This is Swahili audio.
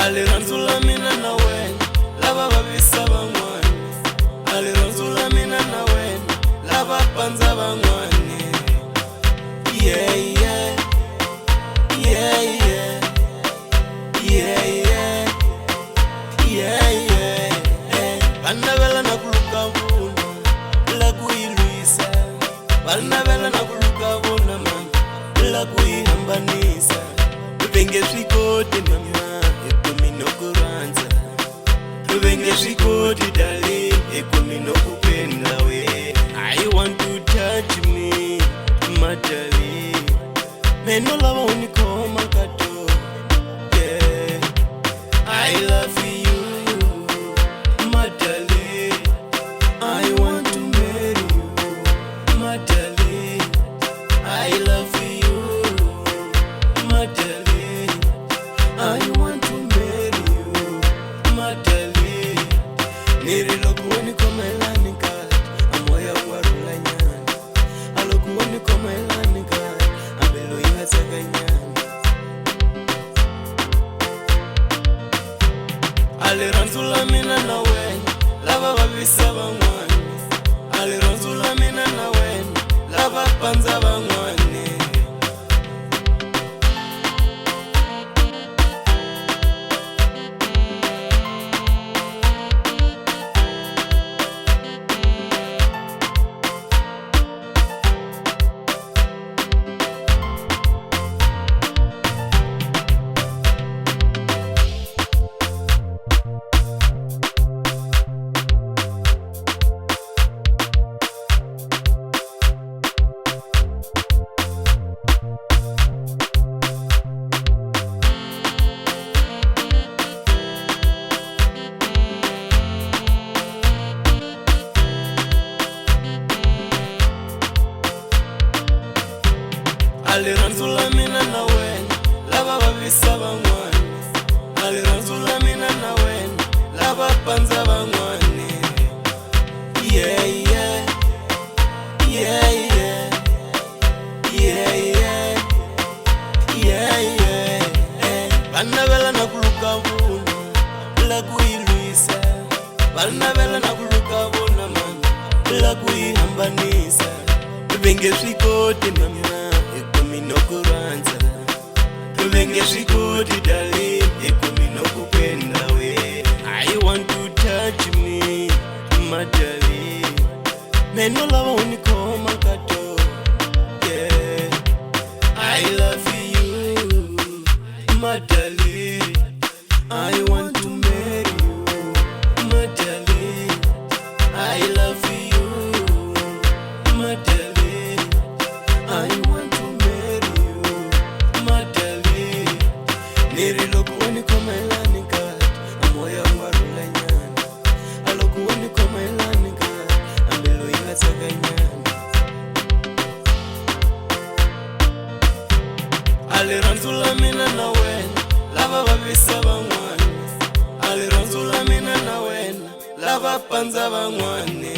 aliranzula mina na wena lava vavisa van'wana, aliranzula mina na wena lava pandza van'wana. Yeah, yeah, yeah, yeah, yeah, yeah, yeah, yeah. Vana vela na kuluka vuna la kuiluisa, vana vela na kuluka vuna man la kuihambanisa. Venge swikoti mama ekumi nokuranza, venge swikoti darling ekumi nokupenda we. I want to touch me my darling, meno lava unikoma kato. Yeah, I love you my darling, I want to marry you my darling, I love you my darling, I want to marry you my darling. Nirilokuoni koma elani kati amoya warula nyani, alokuoni koma elani kati ambelo ihasaga nyani. Aliranzula mina na wena lava vavisa van'wana, aliranzula mina na wena lava pandza van'wana. Aliranzula mina na wena lava vavisa van'wana, aliranzula mina na wena lava pandza van'wana. Yeah, yeah, yeah, yeah, yeah, yeah, yeah, yeah. Vana vela na kuluka vuna la kuiluisa, vana vela na kuluka vuna man la kuihambanisa. Venge swikoti mama ekumi nokuranza, venge swikoti darling ekumi nokupenda we. I want to touch me my darling, meno lava unikoma kato. Yeah, I love you my darling, I want to marry you my darling, I love you my darling, I want to marry you my darling. Nirilokuoni koma elani kati amoya warula nyani, alokuoni koma elani kati ambelo ihasaga nyani. Aliranzula mina na wena lava vavisa van'wana, aliranzula mina na wena lava pandza van'wana.